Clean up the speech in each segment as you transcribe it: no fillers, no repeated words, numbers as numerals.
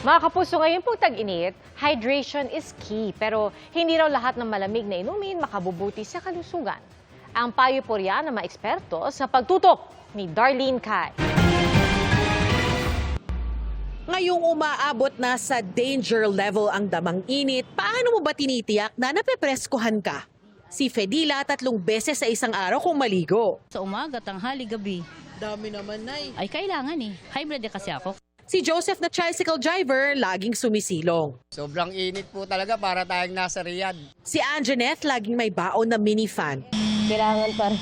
Mga kapuso, ngayon pong tag-init, hydration is key. Pero hindi raw lahat ng malamig na inumin makabubuti sa kalusugan. Ang payo po riyan ng mga eksperto sa pagtutok ni Darlene Kai. Ngayong umaabot na sa danger level ang damang init, paano mo ba tinitiyak na napepreskuhan ka? Si Fedila 3 beses sa isang araw kung maligo. Sa umaga, tanghali, gabi. Dami naman, Nay. Ay, kailangan eh. High blood kasi ako. Si Joseph na tricycle driver, laging sumisilong. Sobrang init po talaga para tayong nasa Riyadh. Si Anjaneth, laging may baon na minifan. Kailangan pa rin.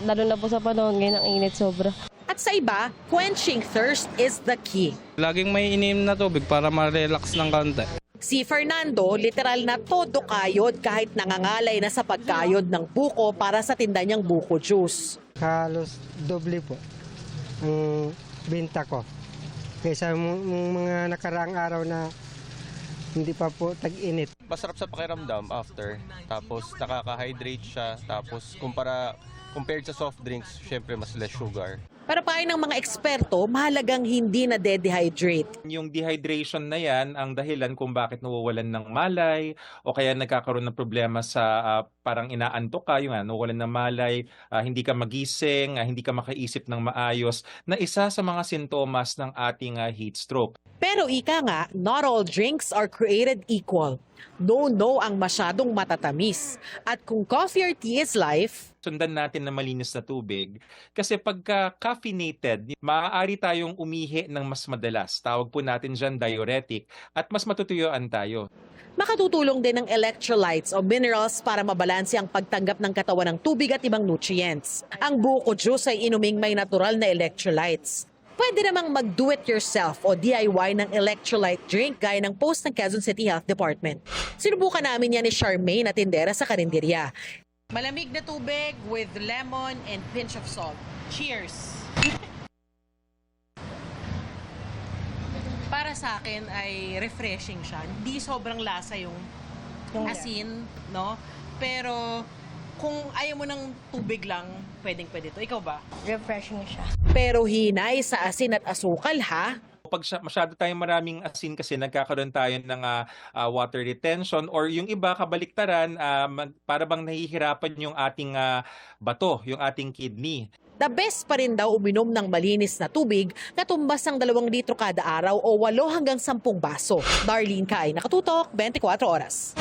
Lalo na po sa panahon ngayon, ang init sobra. At sa iba, quenching thirst is the key. Laging may ininom na tubig para ma-relax ng kaunti. Si Fernando, literal na todo kayod kahit nangangalay na sa pagkayod ng buko para sa tinda niyang buko juice. Halos doble po ang benta ko. Kaysa mga nakaraang araw na hindi pa po tag-init. Masarap sa pakiramdam after, tapos nakaka-hydrate siya, tapos compared sa soft drinks, syempre mas less sugar. Para payo ng mga eksperto, mahalagang hindi na dehydrate. Yung dehydration na yan ang dahilan kung bakit nawawalan ng malay o kaya nagkakaroon ng problema sa parang inaantok ka, yung nawawalan ng malay, hindi ka magising, hindi ka makaisip ng maayos, na isa sa mga sintomas ng ating heat stroke. Pero ika nga, not all drinks are created equal. No ang masyadong matatamis. At kung coffee or tea is life, Sundan natin na malinis na tubig kasi pagka caffeinated, maaari tayong umihi ng mas madalas. Tawag po natin dyan diuretic at mas matutuyuan tayo. makatutulong din ng electrolytes o minerals para mabalanse ang pagtanggap ng katawan ng tubig at ibang nutrients. Ang buko juice ay inuming may natural na electrolytes. Pwede namang mag-do-it-yourself o DIY ng electrolyte drink gaya ng post ng Quezon City Health Department. Sinubukan namin yan ni Charmaine na tindera sa karinderya. Malamig na tubig with lemon and pinch of salt. Cheers! Para sa akin ay refreshing siya. Hindi sobrang lasa yung asin, no? Pero kung ayaw mo ng tubig lang, pwedeng-pwede ito. Ikaw ba? Refreshing siya. Pero hinay sa asin at asukal, ha? Pag masyado tayong maraming asin kasi nagkakaroon tayo ng water retention or yung iba kabaliktaran, para bang nahihirapan yung ating bato, yung ating kidney. The best pa rin daw uminom ng malinis na tubig na tumbas ng 2 litro kada araw o 8 hanggang 10 baso. Darlene Kai, Nakatutok, 24 oras.